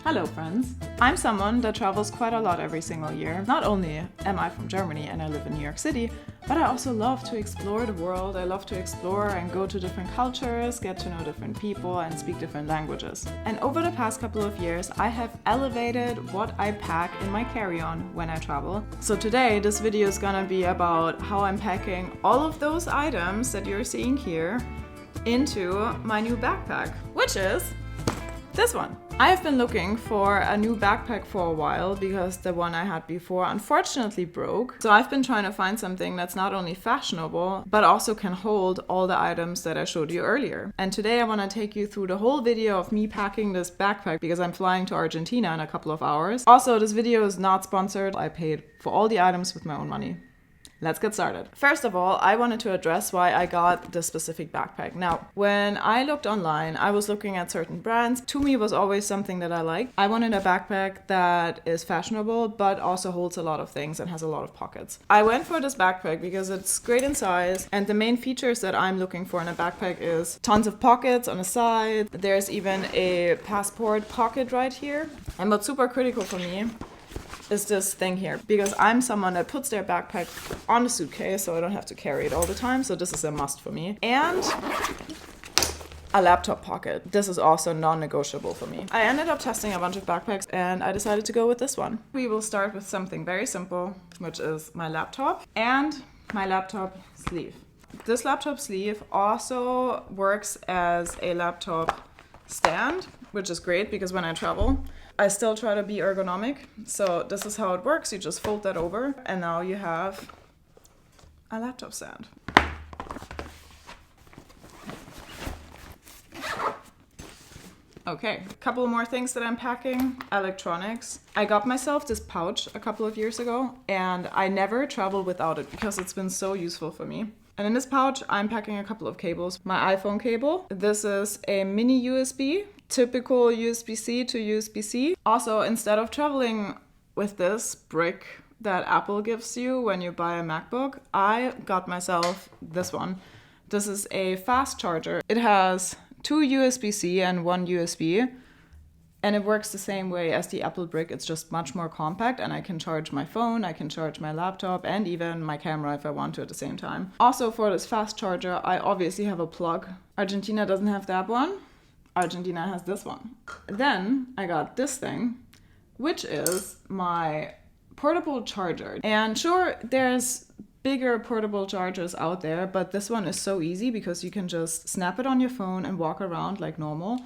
Hello friends! I'm someone that travels quite a lot every single year. Not only am I from Germany and I live in New York City, but I also love to explore the world. I love to explore and go to different cultures, get to know different people and speak different languages. And over the past couple of years, I have elevated what I pack in my carry-on when I travel. So today, this video is gonna be about how I'm packing all of those items that you're seeing here into my new backpack, which is this one. I have been looking for a new backpack for a while because the one I had before unfortunately broke. So I've been trying to find something that's not only fashionable, but also can hold all the items that I showed you earlier. And today I want to take you through the whole video of me packing this backpack because I'm flying to Argentina in a couple of hours. Also, this video is not sponsored. I paid for all the items with my own money. Let's get started. First of all, I wanted to address why I got this specific backpack. Now, when I looked online, I was looking at certain brands. Tumi was always something that I liked. I wanted a backpack that is fashionable, but also holds a lot of things and has a lot of pockets. I went for this backpack because it's great in size, and the main features that I'm looking for in a backpack is tons of pockets on the side. There's even a passport pocket right here. And what's super critical for me is this thing here, because I'm someone that puts their backpack on the suitcase so I don't have to carry it all the time, so this is a must for me. And a laptop pocket. This is also non-negotiable for me. I ended up testing a bunch of backpacks and I decided to go with this one. We will start with something very simple, which is my laptop and my laptop sleeve. This laptop sleeve also works as a laptop stand, which is great because when I travel, I still try to be ergonomic. So this is how it works. You just fold that over and now you have a laptop stand. Okay, a couple more things that I'm packing. Electronics. I got myself this pouch a couple of years ago and I never traveled without it because it's been so useful for me. And in this pouch, I'm packing a couple of cables. My iPhone cable. This is a mini USB, typical USB-C to USB-C. Also, instead of traveling with this brick that Apple gives you when you buy a MacBook, I got myself this one. This is a fast charger. It has 2 USB-C and 1 USB. And it works the same way as the Apple brick. It's just much more compact and I can charge my phone, I can charge my laptop and even my camera if I want to at the same time. Also for this fast charger, I obviously have a plug. Argentina doesn't have that one. Argentina has this one. Then I got this thing, which is my portable charger. And sure, there's bigger portable chargers out there, but this one is so easy because you can just snap it on your phone and walk around like normal.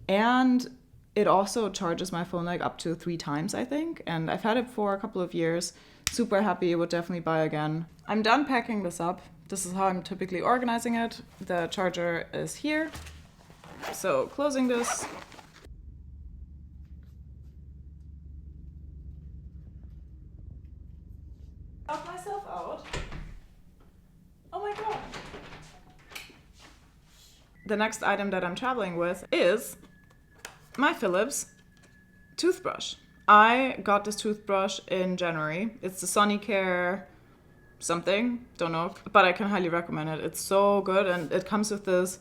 And it also charges my phone like up to 3 times, I think. And I've had it for a couple of years. Super happy, would definitely buy again. I'm done packing this up. This is how I'm typically organizing it. The charger is here. So closing this. Help myself out. Oh my God. The next item that I'm traveling with is my Philips toothbrush. I got this toothbrush in January. It's the Sonicare something, don't know, but I can highly recommend it. It's so good and it comes with this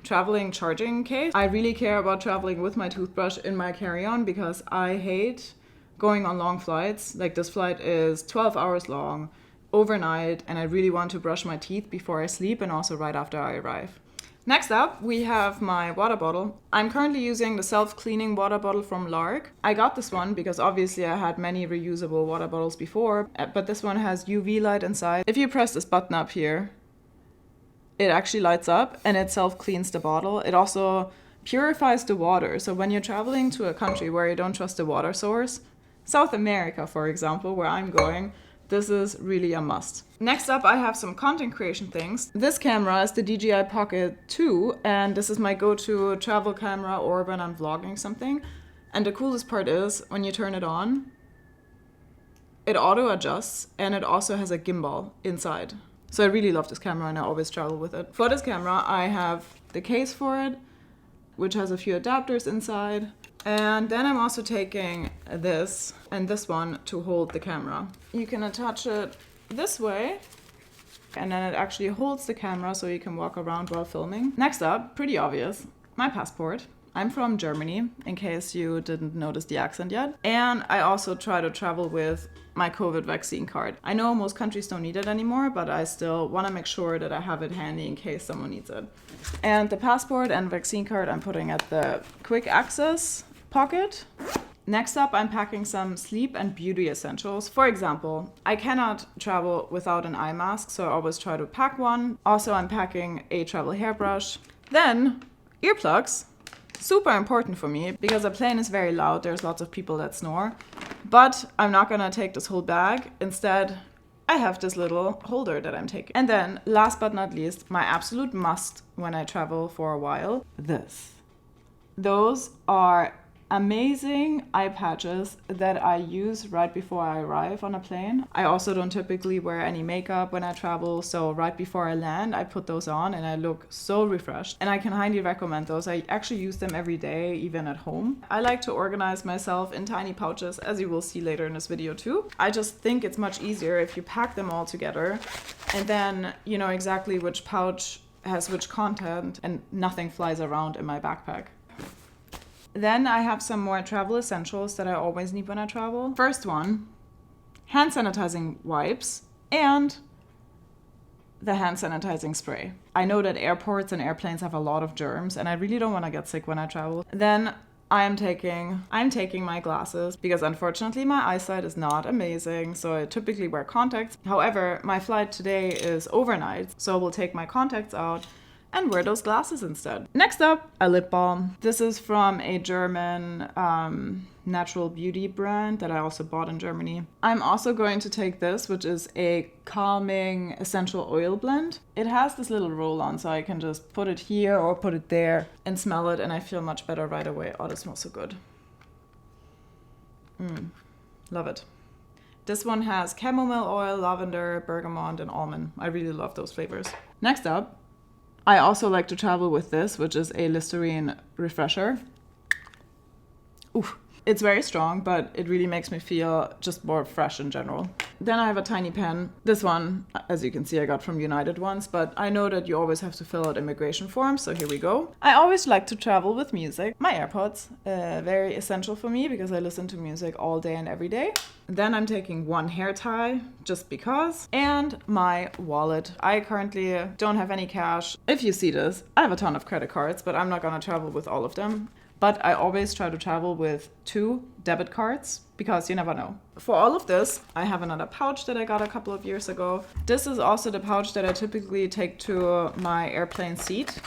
traveling charging case. I really care about traveling with my toothbrush in my carry-on because I hate going on long flights. Like this flight is 12 hours long, overnight, and I really want to brush my teeth before I sleep and also right after I arrive. Next up, we have my water bottle. I'm currently using the self-cleaning water bottle from Lark. I got this one because obviously I had many reusable water bottles before, but this one has UV light inside. If you press this button up here, it actually lights up and it self-cleans the bottle. It also purifies the water. So when you're traveling to a country where you don't trust the water source, South America, for example, where I'm going, this is really a must. Next up, I have some content creation things. This camera is the DJI Pocket 2, and this is my go-to travel camera or when I'm vlogging something. And the coolest part is, when you turn it on, it auto-adjusts, and it also has a gimbal inside. So I really love this camera, and I always travel with it. For this camera, I have the case for it, which has a few adapters inside. And then I'm also taking this and this one to hold the camera. You can attach it this way and then it actually holds the camera so you can walk around while filming. Next up, pretty obvious, my passport. I'm from Germany, in case you didn't notice the accent yet. And I also try to travel with my COVID vaccine card. I know most countries don't need it anymore, but I still want to make sure that I have it handy in case someone needs it. And the passport and vaccine card I'm putting at the quick access pocket. Next up, I'm packing some sleep and beauty essentials. For example, I cannot travel without an eye mask, so I always try to pack one. Also, I'm packing a travel hairbrush. Then, earplugs. Super important for me because a plane is very loud. There's lots of people that snore. But I'm not gonna take this whole bag. Instead, I have this little holder that I'm taking. And then, last but not least, my absolute must when I travel for a while, this. Those are amazing eye patches that I use right before I arrive on a plane. I also don't typically wear any makeup when I travel, so right before I land, I put those on and I look so refreshed. And I can highly recommend those. I actually use them every day, even at home. I like to organize myself in tiny pouches, as you will see later in this video too. I just think it's much easier if you pack them all together and then you know exactly which pouch has which content and nothing flies around in my backpack. Then I have some more travel essentials that I always need when I travel. First one, hand sanitizing wipes and the hand sanitizing spray. I know that airports and airplanes have a lot of germs and I really don't want to get sick when I travel. Then I'm taking my glasses because unfortunately my eyesight is not amazing, so I typically wear contacts. However, my flight today is overnight, so I will take my contacts out and wear those glasses instead. Next up, a lip balm. This is from a German natural beauty brand that I also bought in Germany. I'm also going to take this, which is a calming essential oil blend. It has this little roll on, so I can just put it here or put it there and smell it, and I feel much better right away. Oh, this smells so good. Love it. This one has chamomile oil, lavender, bergamot, and almond. I really love those flavors. Next up, I also like to travel with this, which is a Listerine refresher. Oof. It's very strong, but it really makes me feel just more fresh in general. Then I have a tiny pen. This one, as you can see, I got from United once, but I know that you always have to fill out immigration forms, so here we go. I always like to travel with music. My AirPods, very essential for me because I listen to music all day and every day. Then I'm taking one hair tie, just because, and my wallet. I currently don't have any cash. If you see this, I have a ton of credit cards, but I'm not gonna travel with all of them. But I always try to travel with 2 debit cards because you never know. For all of this, I have another pouch that I got a couple of years ago. This is also the pouch that I typically take to my airplane seat.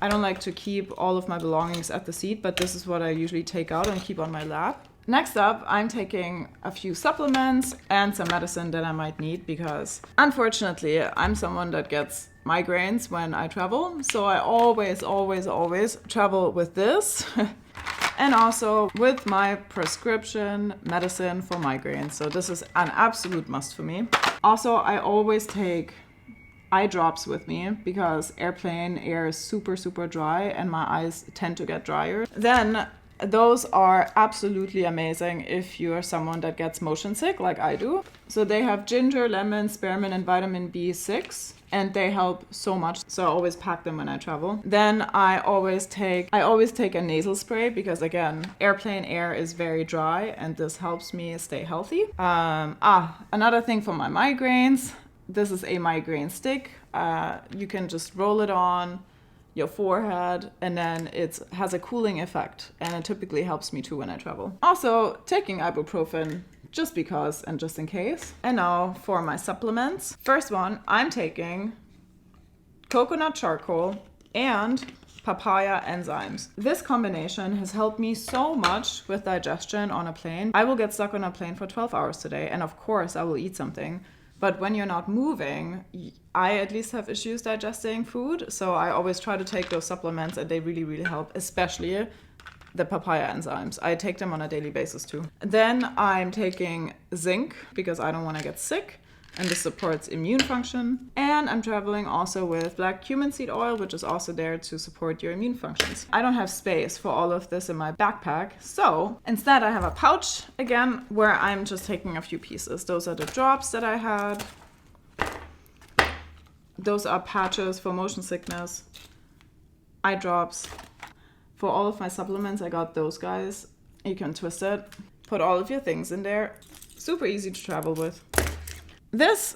I don't like to keep all of my belongings at the seat, but this is what I usually take out and keep on my lap. Next up, I'm taking a few supplements and some medicine that I might need because unfortunately, I'm someone that gets migraines when I travel. So I always travel with this and also with my prescription medicine for migraines. So this is an absolute must for me. Also, I always take eye drops with me because airplane air is super dry and my eyes tend to get drier. Then those are absolutely amazing if you're someone that gets motion sick like I do. So they have ginger, lemon, spearmint, and vitamin B6, and they help so much. So I always pack them when I travel. Then I always take a nasal spray because again, airplane air is very dry and this helps me stay healthy. Another thing for my migraines. This is a migraine stick. You can just roll it on your forehead and then it has a cooling effect and it typically helps me too when I travel. Also taking ibuprofen just because and just in case. And now for my supplements. First one, I'm taking coconut charcoal and papaya enzymes. This combination has helped me so much with digestion on a plane. I will get stuck on a plane for 12 hours today and of course I will eat something. But when you're not moving, I at least have issues digesting food. So I always try to take those supplements and they really help, especially the papaya enzymes. I take them on a daily basis too. Then I'm taking zinc because I don't want to get sick and this supports immune function. And I'm traveling also with black cumin seed oil, which is also there to support your immune functions. I don't have space for all of this in my backpack. So instead I have a pouch again, where I'm just taking a few pieces. Those are the drops that I had. Those are patches for motion sickness, eye drops For all of my supplements, I got those guys. You can twist it, put all of your things in there. Super easy to travel with. This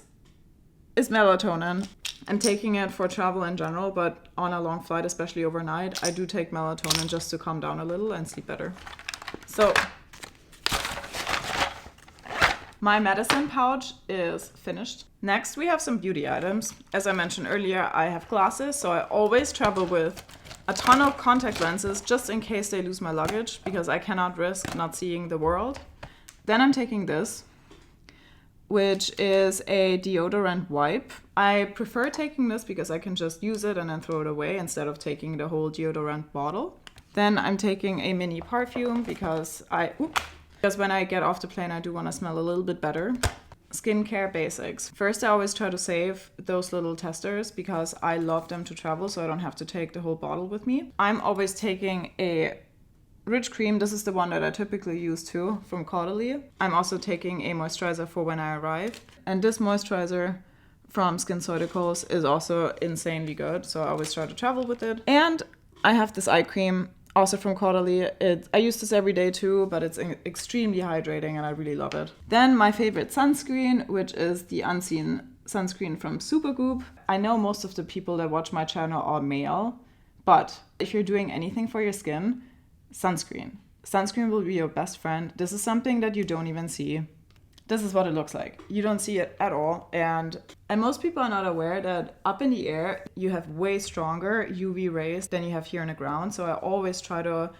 is melatonin. I'm taking it for travel in general, but on a long flight, especially overnight, I do take melatonin just to calm down a little and sleep better. So my medicine pouch is finished. Next, we have some beauty items. As I mentioned earlier, I have glasses, so I always travel with a ton of contact lenses just in case they lose my luggage, because I cannot risk not seeing the world. Then I'm taking this, which is a deodorant wipe. I prefer taking this because I can just use it and then throw it away instead of taking the whole deodorant bottle. Then I'm taking a mini perfume because when I get off the plane, I do want to smell a little bit better. Skincare basics. First, I always try to save those little testers because I love them to travel, so I don't have to take the whole bottle with me. I'm always taking a rich cream. This is the one that I typically use too, from Caudalie. I'm also taking a moisturizer for when I arrive. And this moisturizer from SkinCeuticals is also insanely good, so I always try to travel with it. And I have this eye cream, also from Caudalie. I use this every day too, but it's extremely hydrating and I really love it. Then my favorite sunscreen, which is the Unseen sunscreen from Supergoop. I know most of the people that watch my channel are male, but if you're doing anything for your skin, sunscreen. Sunscreen will be your best friend. This is something that you don't even see. This is what it looks like. You don't see it at all. And most people are not aware that up in the air, you have way stronger UV rays than you have here on the ground. So I always try to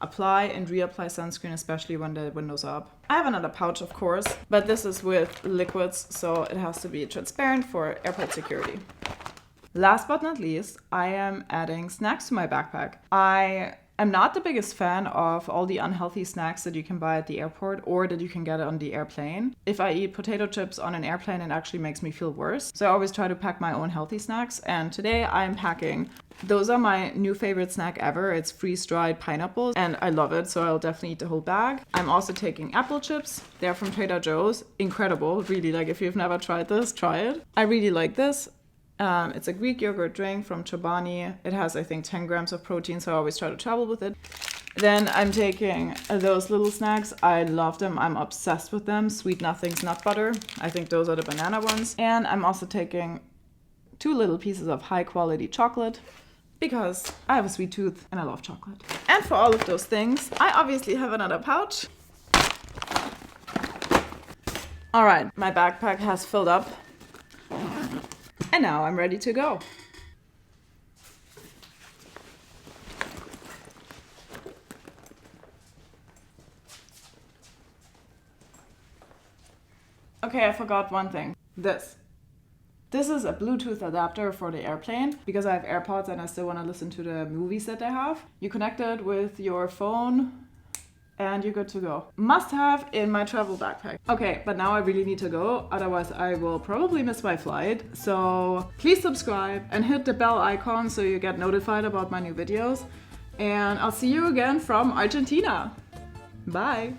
apply and reapply sunscreen, especially when the window's up. I have another pouch, of course, but this is with liquids, so it has to be transparent for airport security. Last but not least, I am adding snacks to my backpack. I'm not the biggest fan of all the unhealthy snacks that you can buy at the airport or that you can get on the airplane. If I eat potato chips on an airplane, it actually makes me feel worse. So I always try to pack my own healthy snacks. And today I'm packing, those are my new favorite snack ever. It's freeze-dried pineapples and I love it. So I'll definitely eat the whole bag. I'm also taking apple chips. They're from Trader Joe's. Incredible, really. Like if you've never tried this, try it. I really like this. It's a Greek yogurt drink from Chobani. It has, I think, 10 grams of protein, so I always try to travel with it. Then I'm taking those little snacks. I love them. I'm obsessed with them. Sweet Nothings nut butter. I think those are the banana ones. And I'm also taking 2 little pieces of high quality chocolate because I have a sweet tooth and I love chocolate. And for all of those things, I obviously have another pouch. All right, my backpack has filled up. And now I'm ready to go. Okay, I forgot one thing. This is a Bluetooth adapter for the airplane because I have AirPods and I still want to listen to the movies that I have. You connect it with your phone and you're good to go. Must have in my travel backpack. Okay, but now I really need to go, otherwise I will probably miss my flight. So please subscribe and hit the bell icon so you get notified about my new videos. And I'll see you again from Argentina. Bye.